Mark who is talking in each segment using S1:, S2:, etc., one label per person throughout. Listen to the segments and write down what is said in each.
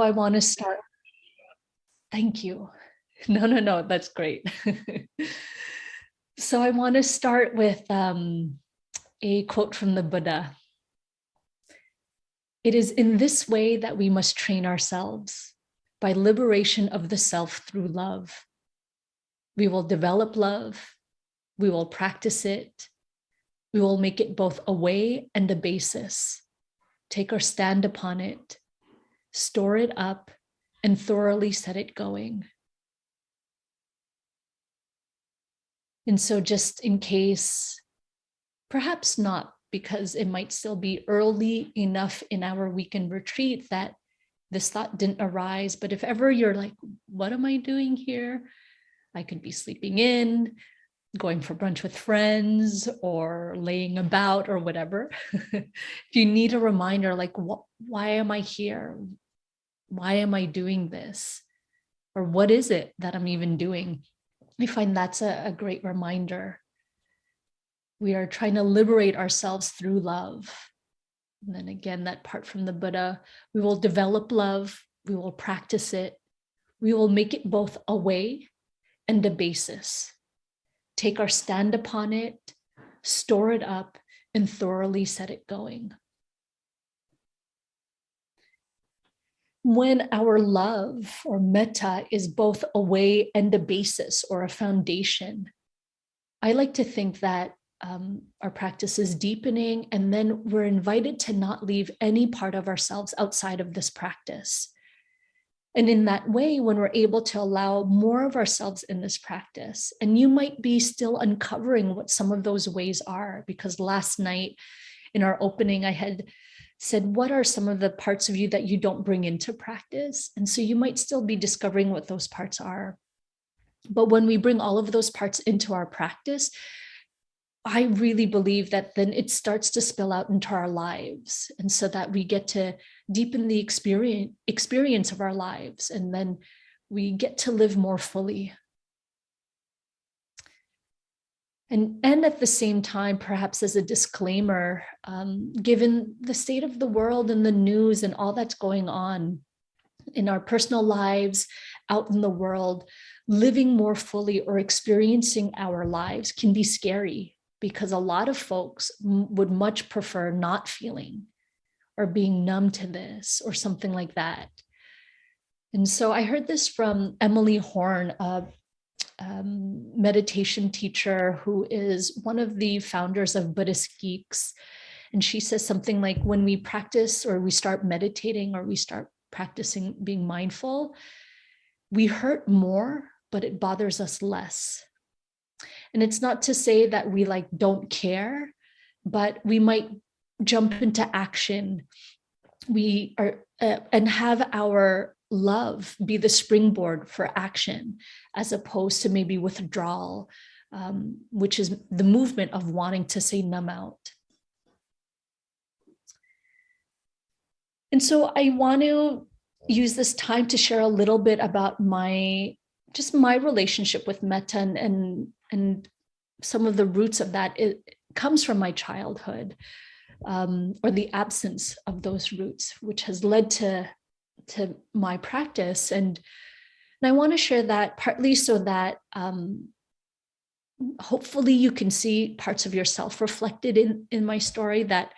S1: I want to start. Thank you. No, that's great. So I want to start with a quote from the Buddha. It is in this way that we must train ourselves, by liberation of the self through love. We will develop love, we will practice it, we will make it both a way and a basis, take our stand upon it, store it up, and thoroughly set it going. And so just in case, perhaps not, because it might still be early enough in our weekend retreat that this thought didn't arise, but if ever you're like, what am I doing here? I could be sleeping in, going for brunch with friends, or laying about or whatever. If you need a reminder, like, why am I here? Why am I doing this? Or what is it that I'm even doing? I find that's a great reminder. We are trying to liberate ourselves through love. And then again, that part from the Buddha, we will develop love, we will practice it, we will make it both a way and a basis. Take our stand upon it, store it up, and thoroughly set it going. When our love or metta is both a way and a basis or a foundation, I like to think that our practice is deepening, and then we're invited to not leave any part of ourselves outside of this practice. And in that way, when we're able to allow more of ourselves in this practice, and you might be still uncovering what some of those ways are, because last night in our opening, I had said, what are some of the parts of you that you don't bring into practice? And so you might still be discovering what those parts are. But when we bring all of those parts into our practice, I really believe that then it starts to spill out into our lives. And so that we get to deepen the experience of our lives. And then we get to live more fully. And at the same time, perhaps as a disclaimer, given the state of the world and the news and all that's going on in our personal lives, out in the world, living more fully or experiencing our lives can be scary, because a lot of folks would much prefer not feeling or being numb to this or something like that. And so I heard this from Emily Horn, a meditation teacher who is one of the founders of Buddhist Geeks. And she says something like, when we practice or we start meditating or we start practicing being mindful, we hurt more, but it bothers us less. And it's not to say that we don't care, but we might jump into action. We are and have our love be the springboard for action, as opposed to maybe withdrawal, which is the movement of wanting to say numb out. And so I want to use this time to share a little bit about my relationship with metta, and some of the roots of that. It comes from my childhood, or the absence of those roots, which has led to my practice. And I want to share that partly so that hopefully you can see parts of yourself reflected in my story. That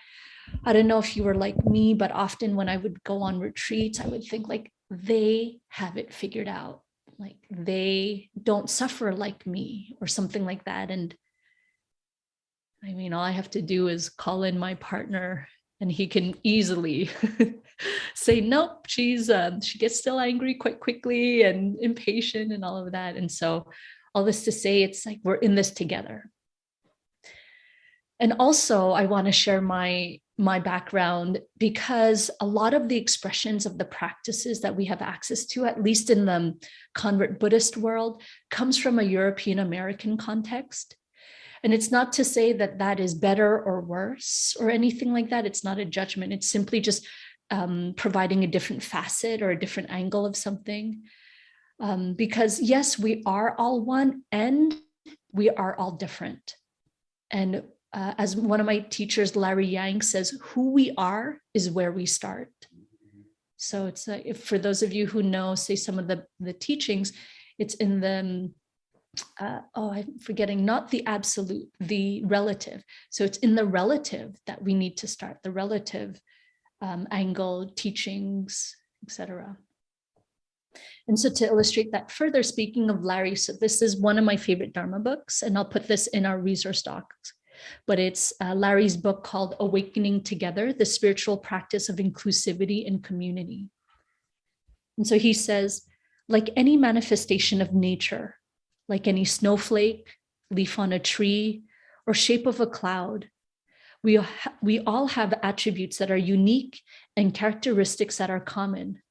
S1: I don't know if you were like me, but often when I would go on retreats, I would think they have it figured out. They don't suffer like me or something like that. And I mean, all I have to do is call in my partner and he can easily say, nope, she gets still angry quite quickly and impatient and all of that. And so all this to say, it's like, we're in this together. And also I want to share my background, because a lot of the expressions of the practices that we have access to, at least in the convert Buddhist world, comes from a European American context. And it's not to say that that is better or worse or anything like that. It's not a judgment. It's simply just providing a different facet or a different angle of something. Because yes, we are all one and we are all different. And as one of my teachers, Larry Yang, says, who we are is where we start. So it's if for those of you who know, say some of the teachings, it's in the I'm forgetting, not the absolute, the relative. So it's in the relative that we need to start, the relative angle, teachings, etc. And so to illustrate that further, speaking of Larry, so this is one of my favorite Dharma books, and I'll put this in our resource docs, but it's Larry's book called Awakening Together, The Spiritual Practice of Inclusivity and Community. And so he says, like any manifestation of nature, like any snowflake, leaf on a tree, or shape of a cloud, we all have attributes that are unique and characteristics that are common.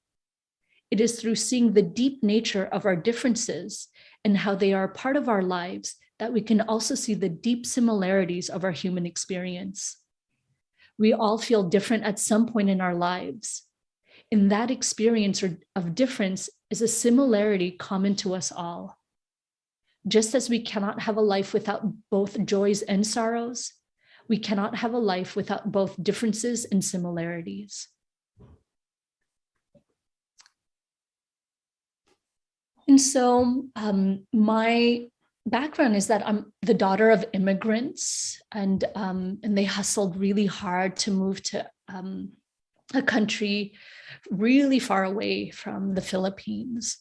S1: It is through seeing the deep nature of our differences and how they are a part of our lives that we can also see the deep similarities of our human experience. We all feel different at some point in our lives. In that experience of difference is a similarity common to us all. Just as we cannot have a life without both joys and sorrows, we cannot have a life without both differences and similarities. And so my background is that I'm the daughter of immigrants, and they hustled really hard to move to a country really far away from the Philippines.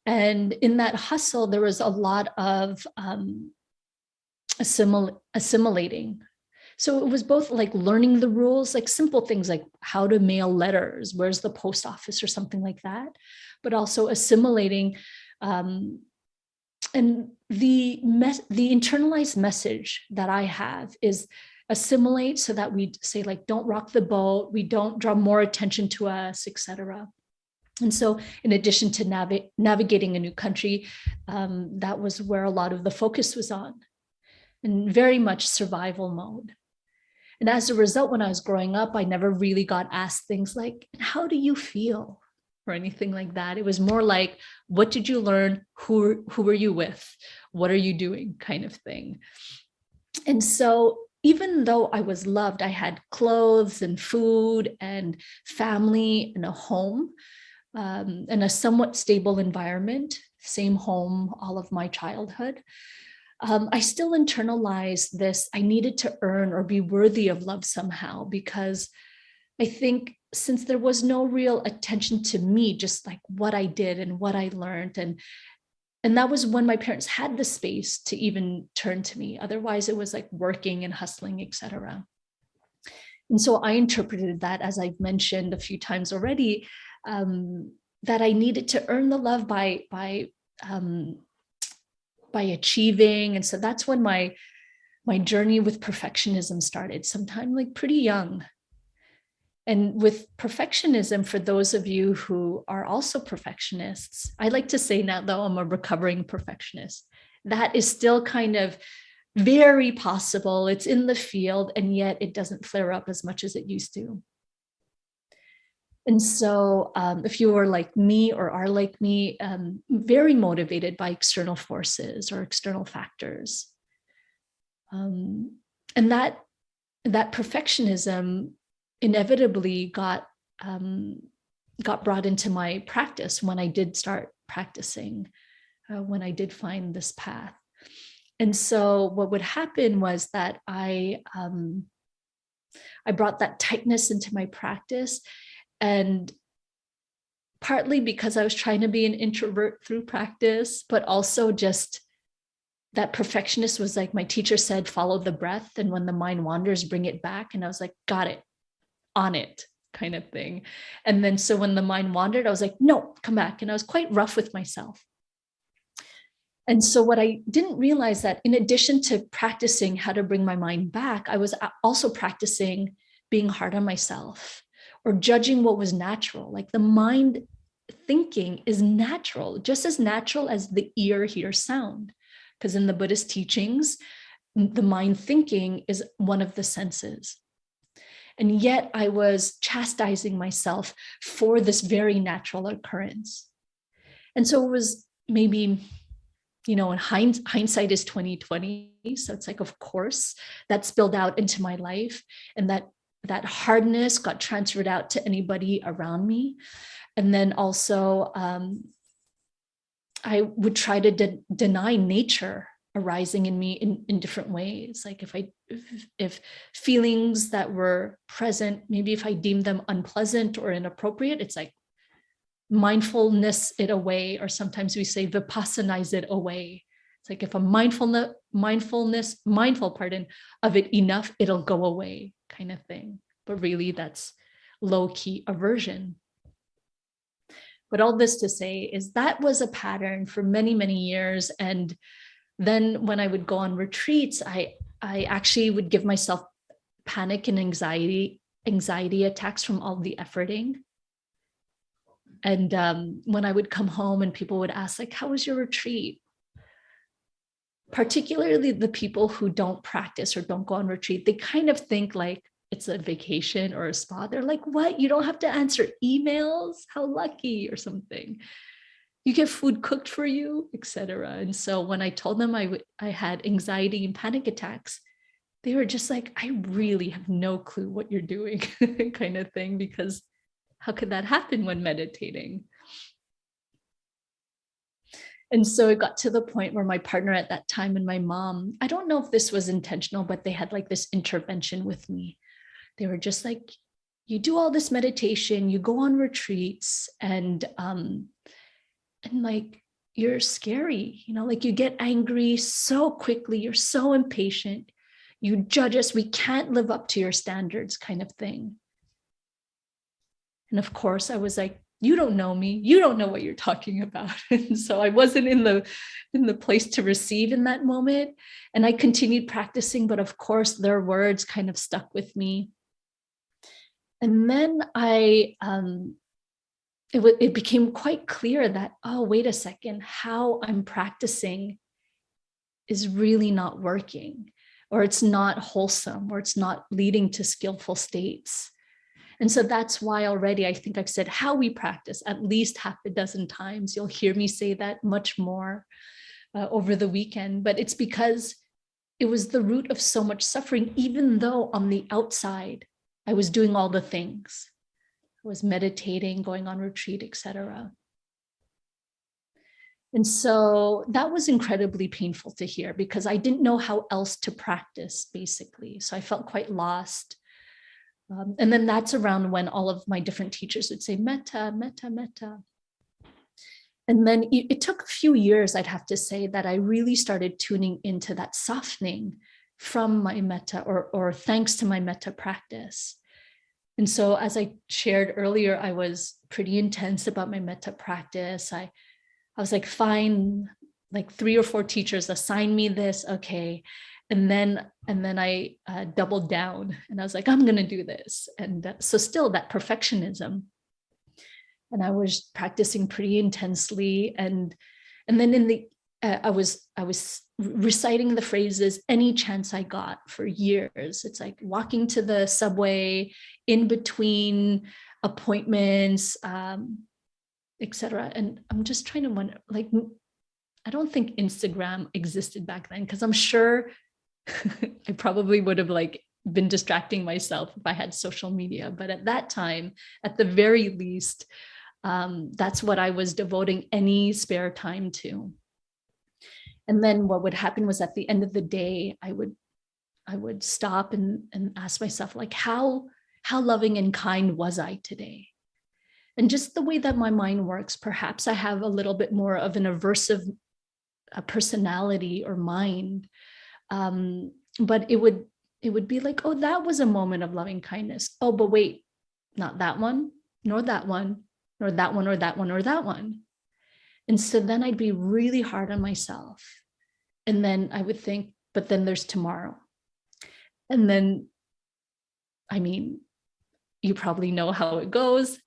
S1: And in that hustle, there was a lot of assimilating. So it was both like learning the rules, like simple things like how to mail letters, where's the post office or something like that, but also assimilating. And the internalized message that I have is assimilate, so that we say like, don't rock the boat, we don't draw more attention to us, etc. And so in addition to navigating a new country, that was where a lot of the focus was on, and very much survival mode. And as a result, when I was growing up, I never really got asked things like, how do you feel? Or anything like that. It was more like, what did you learn? Who were you with? What are you doing? Kind of thing. And so even though I was loved, I had clothes and food and family and a home, and a somewhat stable environment, same home all of my childhood. I still internalized this. I needed to earn or be worthy of love somehow, because I think since there was no real attention to me, just like what I did and what I learned, and that was when my parents had the space to even turn to me. Otherwise, it was like working and hustling, etc. And so I interpreted that, as I've mentioned a few times already, that I needed to earn the love by achieving. And so that's when my journey with perfectionism started, sometime like pretty young. And with perfectionism, for those of you who are also perfectionists, I like to say now, though, I'm a recovering perfectionist. That is still kind of very possible. It's in the field, and yet it doesn't flare up as much as it used to. And so if you are like me or are like me, very motivated by external forces or external factors. And that perfectionism inevitably got brought into my practice when I did start practicing, when I did find this path. And so what would happen was that I brought that tightness into my practice, and partly because I was trying to be an introvert through practice, but also just that perfectionist was like, my teacher said, follow the breath. And when the mind wanders, bring it back. And I was like, got it, on it, kind of thing. And then so when the mind wandered, I was like, no, come back. And I was quite rough with myself. And so what I didn't realize, that in addition to practicing how to bring my mind back, I was also practicing being hard on myself or judging what was natural. Like the mind thinking is natural, just as natural as the ear hears sound. Because in the Buddhist teachings, the mind thinking is one of the senses. And yet I was chastising myself for this very natural occurrence. And so it was maybe, in hindsight is 2020. So it's like, of course, that spilled out into my life. And that that hardness got transferred out to anybody around me. And then also I would try to deny nature arising in me in different ways. Like if feelings that were present, maybe if I deemed them unpleasant or inappropriate, it's like mindfulness it away, or sometimes we say vipassanize it away. It's like if I'm mindful of it enough, it'll go away, kind of thing. But really, that's low-key aversion. But all this to say is that was a pattern for many, many years. And then when I would go on retreats, I actually would give myself panic and anxiety attacks from all the efforting. And when I would come home and people would ask, like, how was your retreat? Particularly the people who don't practice or don't go on retreat, they kind of think like it's a vacation or a spa. They're like, what? You don't have to answer emails? How lucky, or something. You get food cooked for you, etc. And so when I told them I had anxiety and panic attacks, they were just like, I really have no clue what you're doing, kind of thing, because how could that happen when meditating? And so it got to the point where my partner at that time and my mom, I don't know if this was intentional, but they had like this intervention with me. They were just like, you do all this meditation, you go on retreats, and like, you're scary, like you get angry so quickly, you're so impatient, you judge us, we can't live up to your standards, kind of thing. And of course, I was like, you don't know me, you don't know what you're talking about. And so I wasn't in the place to receive in that moment. And I continued practicing, but of course, their words kind of stuck with me. And then it became quite clear that, oh, wait a second, how I'm practicing is really not working, or it's not wholesome, or it's not leading to skillful states. And so that's why already I think I've said how we practice at least half a dozen times. You'll hear me say that much more over the weekend, but it's because it was the root of so much suffering, even though on the outside, I was doing all the things. I was meditating, going on retreat, etc. And so that was incredibly painful to hear, because I didn't know how else to practice, basically. So I felt quite lost. And then that's around when all of my different teachers would say, metta, metta, metta. And then it took a few years, I'd have to say, that I really started tuning into that softening from my metta, or thanks to my metta practice. And so as I shared earlier, I was pretty intense about my metta practice. I was like, fine, like 3 or 4 teachers assign me this, okay. And then I doubled down, and I was like, I'm going to do this. And so still that perfectionism. And I was practicing pretty intensely. And then I was reciting the phrases any chance I got for years. It's like walking to the subway, in between appointments, etc. And I'm just trying to wonder, like, I don't think Instagram existed back then, because I'm sure I probably would have like been distracting myself if I had social media. But at that time, at the very least, that's what I was devoting any spare time to. And then what would happen was, at the end of the day, I would stop and ask myself, like, how loving and kind was I today? And just the way that my mind works, perhaps I have a little bit more of an aversive personality or mind. But it would be like, oh, that was a moment of loving kindness. Oh, but wait, not that one, nor that one, nor that one, or that one, or that one. And so then I'd be really hard on myself. And then I would think, but then there's tomorrow. And then, I mean, you probably know how it goes.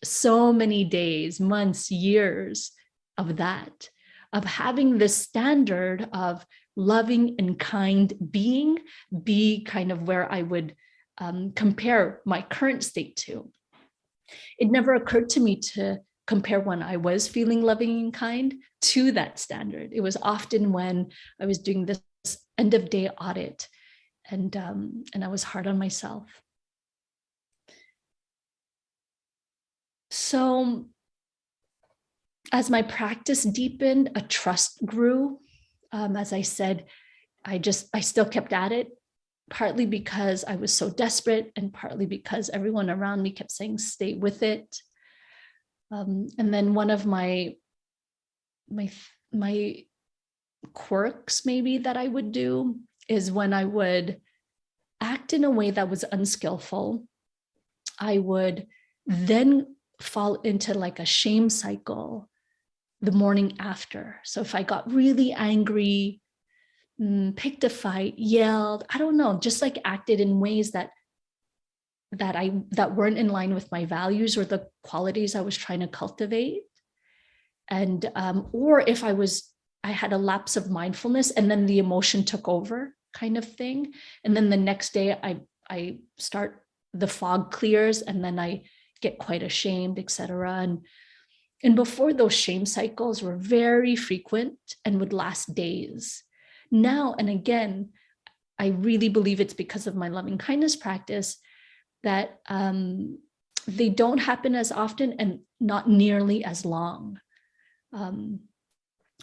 S1: So many days, months, years of that, of having this standard of loving and kind being be kind of where I would compare my current state to. It never occurred to me to compare when I was feeling loving and kind to that standard. It was often when I was doing this end of day audit, and I was hard on myself. So as my practice deepened, a trust grew. As I said, I still kept at it, partly because I was so desperate and partly because everyone around me kept saying, stay with it. And then one of my quirks maybe that I would do is when I would act in a way that was unskillful, I would then fall into like a shame cycle the morning after. So if I got really angry, picked a fight, yelled, I don't know, just like acted in ways that weren't in line with my values or the qualities I was trying to cultivate. And or if I had a lapse of mindfulness and then the emotion took over, kind of thing. And then the next day I start, the fog clears, and then I get quite ashamed, etc. And before, those shame cycles were very frequent and would last days. Now, and again, I really believe it's because of my loving kindness practice that they don't happen as often and not nearly as long.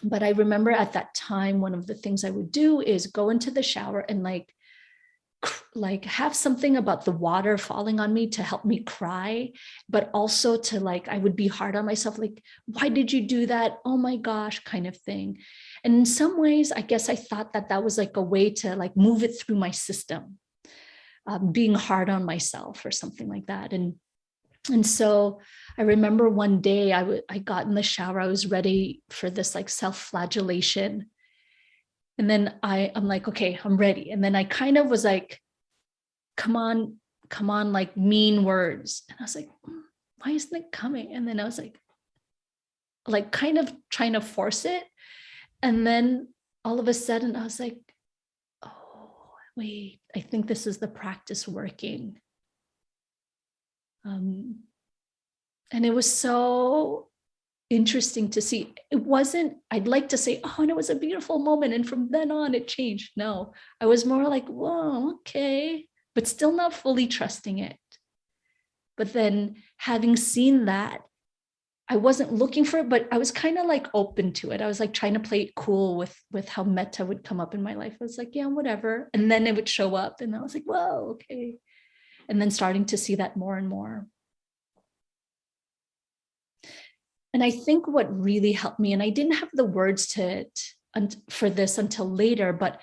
S1: But I remember at that time, one of the things I would do is go into the shower and like have something about the water falling on me to help me cry, but also to I would be hard on myself, like, why did you do that? Oh my gosh, kind of thing. And in some ways, I guess I thought that was like a way to move it through my system, being hard on myself or something like that. And so I remember one day I got in the shower, I was ready for this self-flagellation. And then I'm like, okay, I'm ready. And then I kind of was like, come on, like mean words. And I was like, why isn't it coming? And then I was like kind of trying to force it. And then all of a sudden I was like, oh, wait, I think this is the practice working. And it was so interesting to see. It wasn't, I'd like to say, oh, and it was a beautiful moment, and from then on it changed. No, I was more like, whoa, okay, but still not fully trusting it. But then having seen that, I wasn't looking for it, but I was kind of open to it. I was trying to play it cool with how metta would come up in my life. I was like, yeah, whatever. And then it would show up and I was like, whoa, okay. And then starting to see that more and more. And I think what really helped me, and I didn't have the words for this until later, but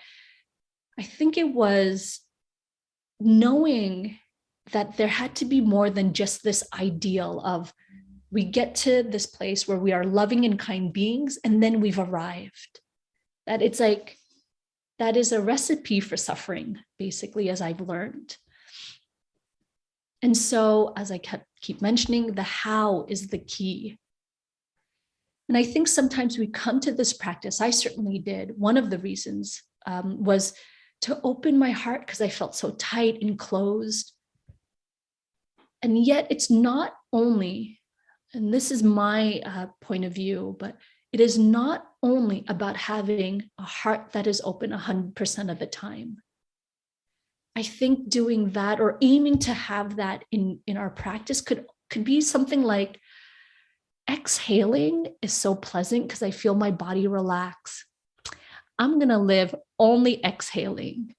S1: I think it was knowing that there had to be more than just this ideal of we get to this place where we are loving and kind beings, and then we've arrived. That it's that is a recipe for suffering, basically, as I've learned. And so, as I keep mentioning, the how is the key. And I think sometimes we come to this practice, I certainly did. One of the reasons was to open my heart because I felt so tight and closed. And yet it's not only, and this is my point of view, but it is not only about having a heart that is open 100% of the time. I think doing that or aiming to have that in our practice could be something like, exhaling is so pleasant because I feel my body relax. I'm going to live only exhaling.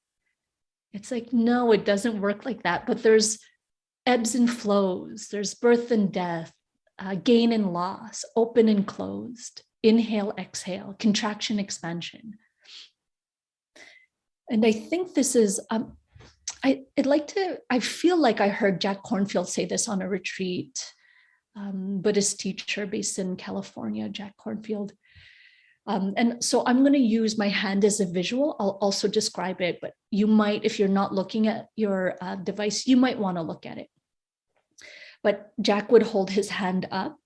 S1: It's like, no, it doesn't work like that. But there's ebbs and flows. There's birth and death, gain and loss, open and closed, inhale, exhale, contraction, expansion. And I think this is, I feel like I heard Jack Kornfield say this on a retreat. Buddhist teacher based in California, Jack Kornfield. And so I'm going to use my hand as a visual. I'll also describe it, but you might, if you're not looking at your device, you might want to look at it. But Jack would hold his hand up,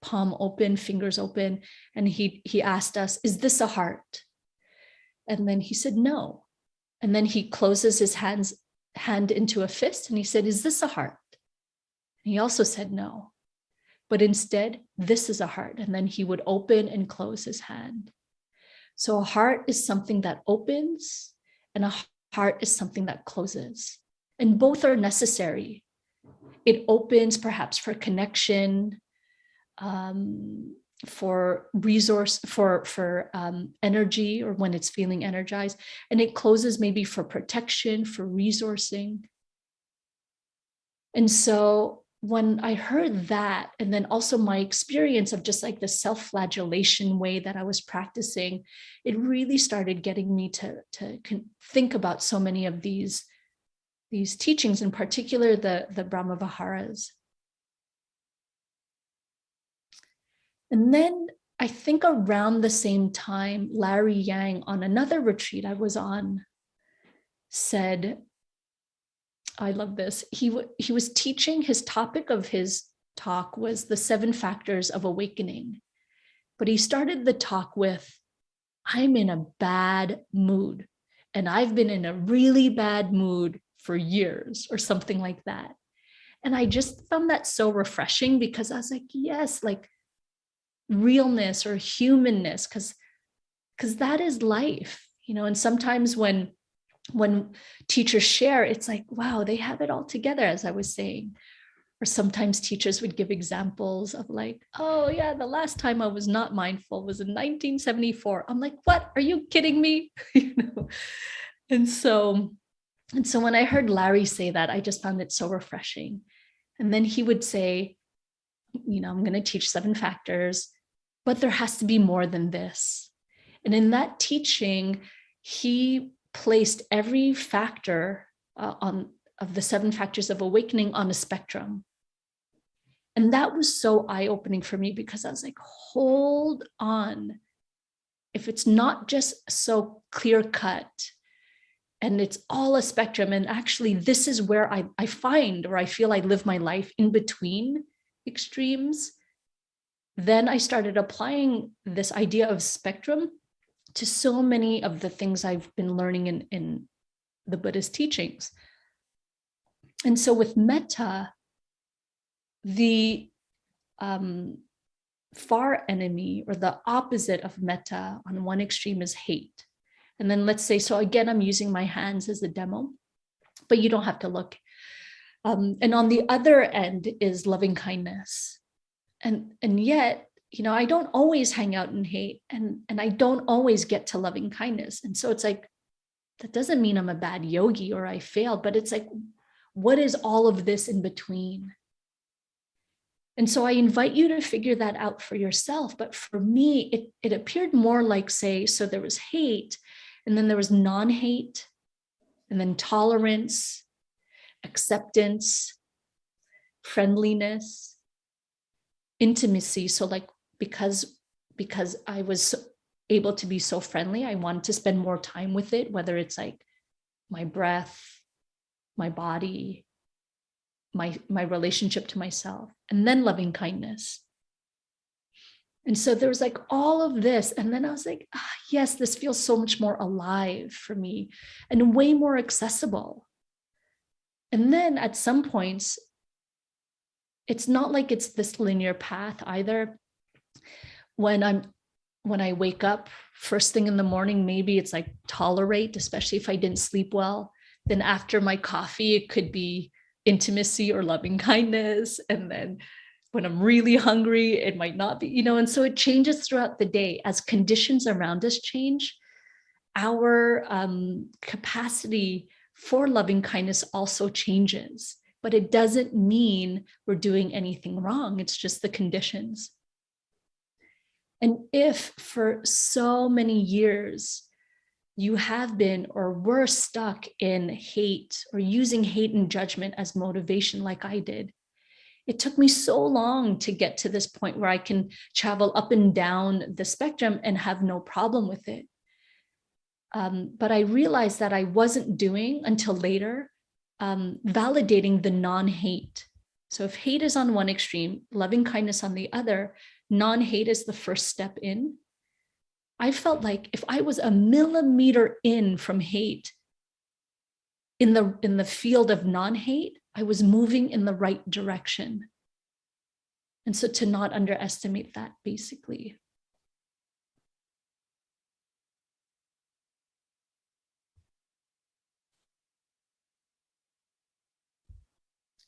S1: palm open, fingers open, and he asked us, is this a heart? And then he said, no. And then he closes his hand into a fist and he said, is this a heart? And he also said, no. But instead, this is a heart. And then he would open and close his hand. So a heart is something that opens and a heart is something that closes. And both are necessary. It opens perhaps for connection, for resource, for energy, or when it's feeling energized. And it closes maybe for protection, for resourcing. And so when I heard that, and then also my experience of just like the self-flagellation way that I was practicing, it really started getting me to think about so many of these teachings, in particular the Brahma Viharas. And then I think around the same time, Larry Yang, on another retreat I was on, said, I love this. He was teaching, his topic of his talk was the 7 factors of awakening. But he started the talk with, I'm in a bad mood. And I've been in a really bad mood for years, or something like that. And I just found that so refreshing, because I was like, yes, like realness or humanness, because that is life, you know. And sometimes when teachers share, it's like, wow, they have it all together, as I was saying. Or sometimes teachers would give examples of like, oh yeah, the last time I was not mindful was in 1974. I'm like, what? Are you kidding me? You know? And so when I heard Larry say that, I just found it so refreshing. And then he would say, you know, I'm going to teach 7 factors, but there has to be more than this. And in that teaching, he placed every factor of the 7 factors of awakening on a spectrum. And that was so eye-opening for me, because I was like, hold on. If it's not just so clear-cut and it's all a spectrum, and actually this is where I find, or I feel I live my life in between extremes, then I started applying this idea of spectrum to so many of the things I've been learning in the Buddhist teachings. And so with metta, the far enemy, or the opposite of metta on one extreme, is hate. And then let's say, so again, I'm using my hands as a demo, but you don't have to look. And on the other end is loving kindness. And yet, you know, I don't always hang out in hate, and I don't always get to loving kindness. And so it's like, that doesn't mean I'm a bad yogi or I failed, but it's like, what is all of this in between? And so I invite you to figure that out for yourself. But for me, it appeared more like, say, so there was hate, and then there was non-hate, and then tolerance, acceptance, friendliness, intimacy. So like, because I was able to be so friendly, I wanted to spend more time with it, whether it's like my breath, my body, my relationship to myself, and then loving kindness. And so there was like all of this. And then I was like, yes, this feels so much more alive for me and way more accessible. And then at some points, it's not like it's this linear path either. When I wake up first thing in the morning, maybe it's like tolerate, especially if I didn't sleep well. Then after my coffee, it could be intimacy or loving kindness. And then when I'm really hungry, it might not be, you know. And so it changes throughout the day as conditions around us change. Our capacity for loving kindness also changes, but it doesn't mean we're doing anything wrong. It's just the conditions. And if for so many years you have been or were stuck in hate, or using hate and judgment as motivation like I did, it took me so long to get to this point where I can travel up and down the spectrum and have no problem with it. But I realized that I wasn't doing until later, validating the non-hate. So if hate is on one extreme, loving kindness on the other, non-hate is the first step in. I felt like if I was a millimeter in from hate, in the field of non-hate, I was moving in the right direction. And so to not underestimate that, basically.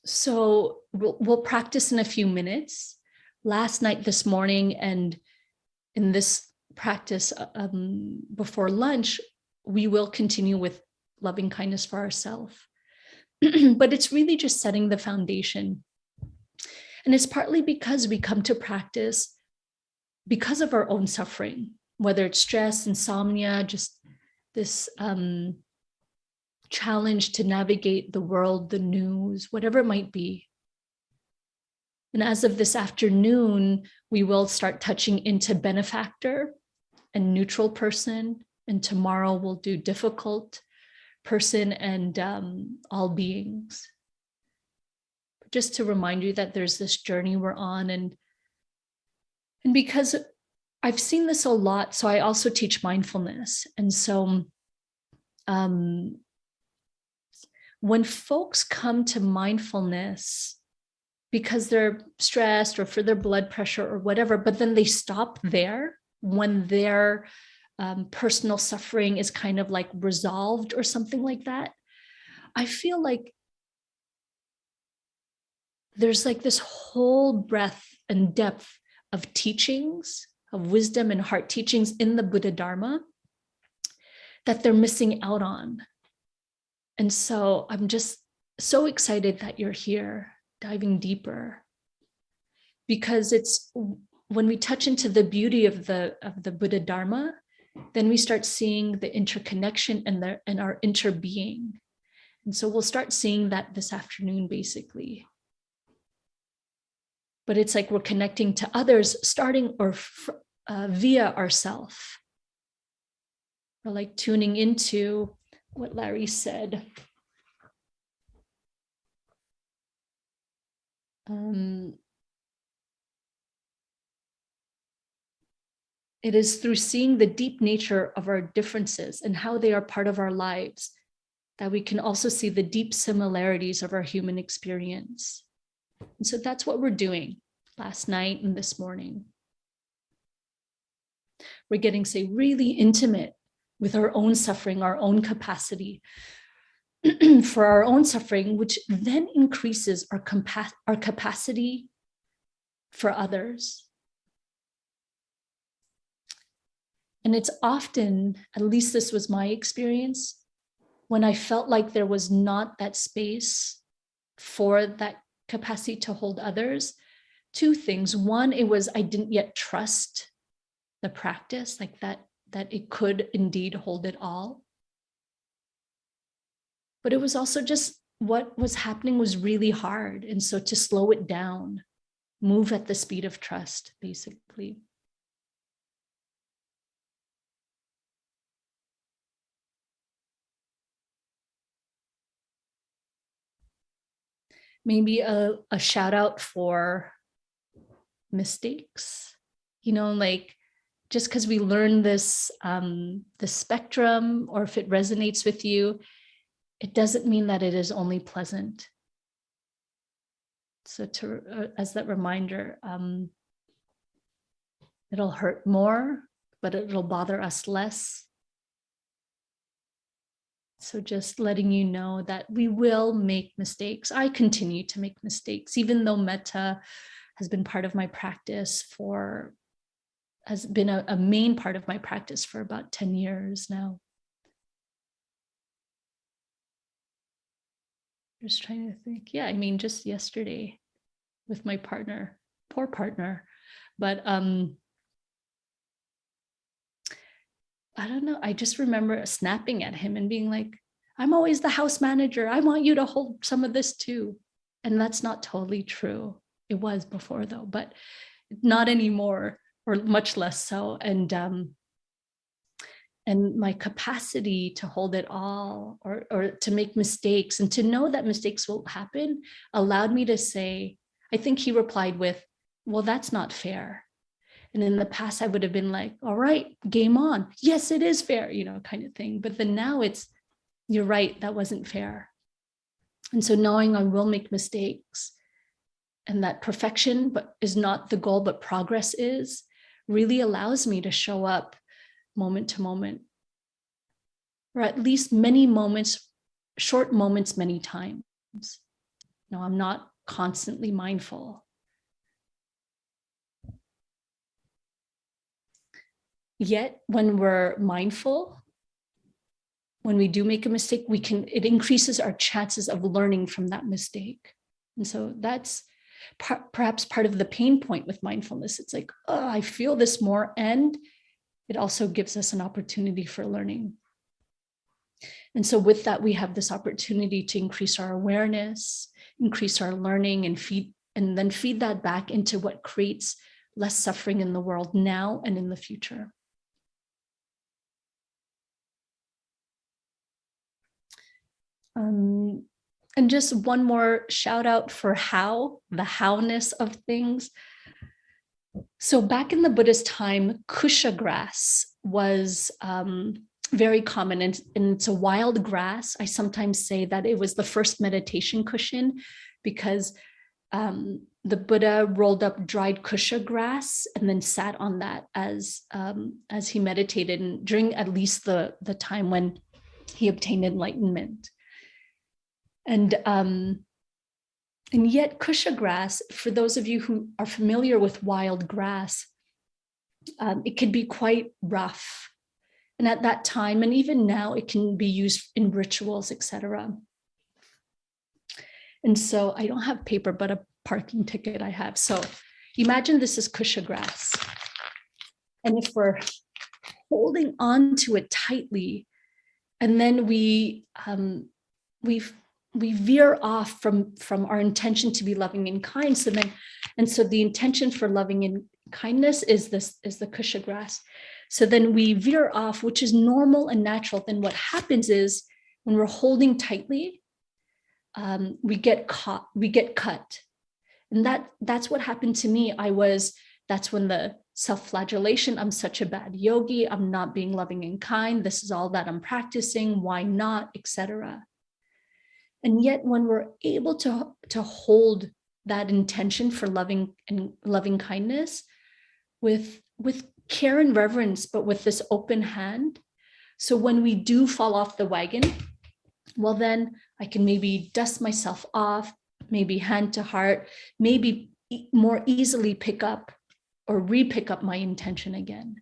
S1: So we'll practice in a few minutes. last night, this morning, and in this practice before lunch, we will continue with loving kindness for ourselves. But it's really just setting the foundation. And it's partly because we come to practice because of our own suffering, whether it's stress, insomnia, just this challenge to navigate the world, the news, whatever it might be. And as of this afternoon, we will start touching into benefactor and neutral person. And tomorrow we'll do difficult person and all beings. Just to remind you that there's this journey we're on. And because I've seen this a lot, so I also teach mindfulness. And so when folks come to mindfulness because they're stressed or for their blood pressure or whatever, but then they stop there when their personal suffering is kind of like resolved or something like that, I feel like there's like this whole breadth and depth of teachings, of wisdom and heart teachings in the Buddha Dharma that they're missing out on. And so I'm just so excited that you're here, diving deeper, because it's when we touch into the beauty of the Buddha Dharma, then we start seeing the interconnection and our interbeing. And so we'll start seeing that this afternoon, basically. But it's like we're connecting to others, starting or via ourself. We're like tuning into what Larry said. It is through seeing the deep nature of our differences and how they are part of our lives that we can also see the deep similarities of our human experience. And so that's what we're doing last night and this morning. We're getting, say, really intimate with our own suffering, our own capacity for our own suffering, which then increases our capacity for others. And it's often, at least this was my experience, when I felt like there was not that space for that capacity to hold others, two things. One, it was I didn't yet trust the practice, like that it could indeed hold it all. But it was also just what was happening was really hard. And so to slow it down, move at the speed of trust, basically. Maybe a shout out for mistakes, like just because we learn this, the spectrum, or if it resonates with you, it doesn't mean that it is only pleasant. So as that reminder, it'll hurt more, but it'll bother us less. So just letting you know that we will make mistakes. I continue to make mistakes, even though metta has been part of my practice has been a main part of my practice for about 10 years now. Just trying to think. Yeah, I mean, just yesterday with my partner, poor partner. But I don't know. I just remember snapping at him and being like, I'm always the house manager. I want you to hold some of this too. And that's not totally true. It was before though, but not anymore, or much less so. And my capacity to hold it all, or to make mistakes and to know that mistakes will happen, allowed me to say, I think he replied with, well, that's not fair. And in the past, I would have been like, all right, game on. Yes, it is fair, kind of thing. But then now it's, you're right, that wasn't fair. And so knowing I will make mistakes, and that perfection is not the goal, but progress is, really allows me to show up moment to moment, or at least many moments, short moments, many times. I'm not constantly mindful. Yet when we're mindful, when we do make a mistake, it increases our chances of learning from that mistake. And so that's perhaps part of the pain point with mindfulness. It's like, oh, I feel this more, and it also gives us an opportunity for learning. And so with that, we have this opportunity to increase our awareness, increase our learning, and then feed that back into what creates less suffering in the world now and in the future. And just one more shout out for the howness of things. So back in the Buddhist time, kusha grass was very common, and it's a wild grass. I sometimes say that it was the first meditation cushion, because the Buddha rolled up dried kusha grass and then sat on that as he meditated, and during at least the time when he obtained enlightenment. And yet kusha grass, for those of you who are familiar with wild grass, it can be quite rough. And at that time, and even now, it can be used in rituals, etc. And so I don't have paper, but a parking ticket I have. So imagine this is kusha grass. And if we're holding on to it tightly, and then we veer off from our intention to be loving and kind. So the intention for loving and kindness is the kusha grass. So then we veer off, which is normal and natural. Then what happens is, when we're holding tightly, we get caught, we get cut. And that's what happened to me. That's when the self-flagellation, I'm such a bad yogi, I'm not being loving and kind, this is all that I'm practicing, why not, etc. And yet when we're able to hold that intention for loving kindness with care and reverence, but with this open hand, so when we do fall off the wagon, well, then I can maybe dust myself off, maybe hand to heart, maybe more easily pick up or re-pick up my intention again.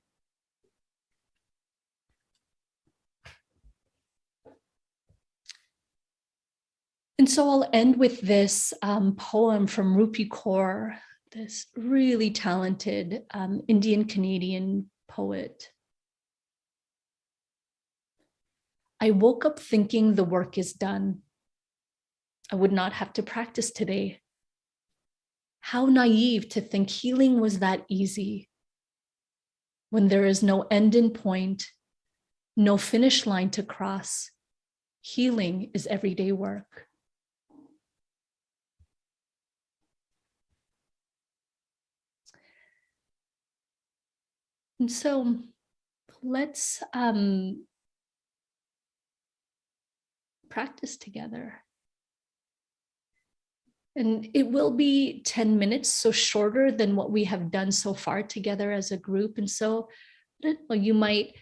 S1: And so I'll end with this poem from Rupi Kaur, this really talented Indian-Canadian poet. I woke up thinking the work is done. I would not have to practice today. How naive to think healing was that easy, when there is no end in point, no finish line to cross. Healing is everyday work. And so let's practice together. And it will be 10 minutes, so shorter than what we have done so far together as a group. And so you might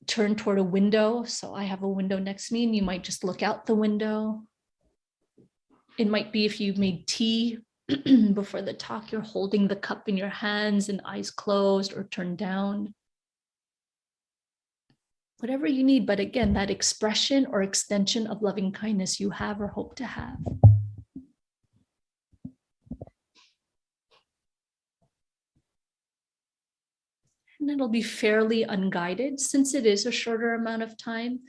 S1: turn toward a window. So I have a window next to me, and you might just look out the window. It might be, if you made tea before the talk, you're holding the cup in your hands and eyes closed or turned down. Whatever you need, but again, that expression or extension of loving kindness you have or hope to have. And it'll be fairly unguided, since it is a shorter amount of time,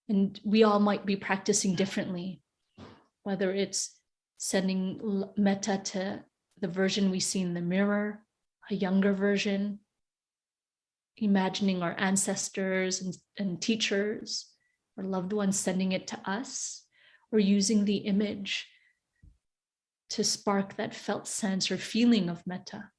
S1: and we all might be practicing differently, whether it's sending metta to the version we see in the mirror, a younger version, imagining our ancestors and teachers or loved ones sending it to us, or using the image to spark that felt sense or feeling of metta.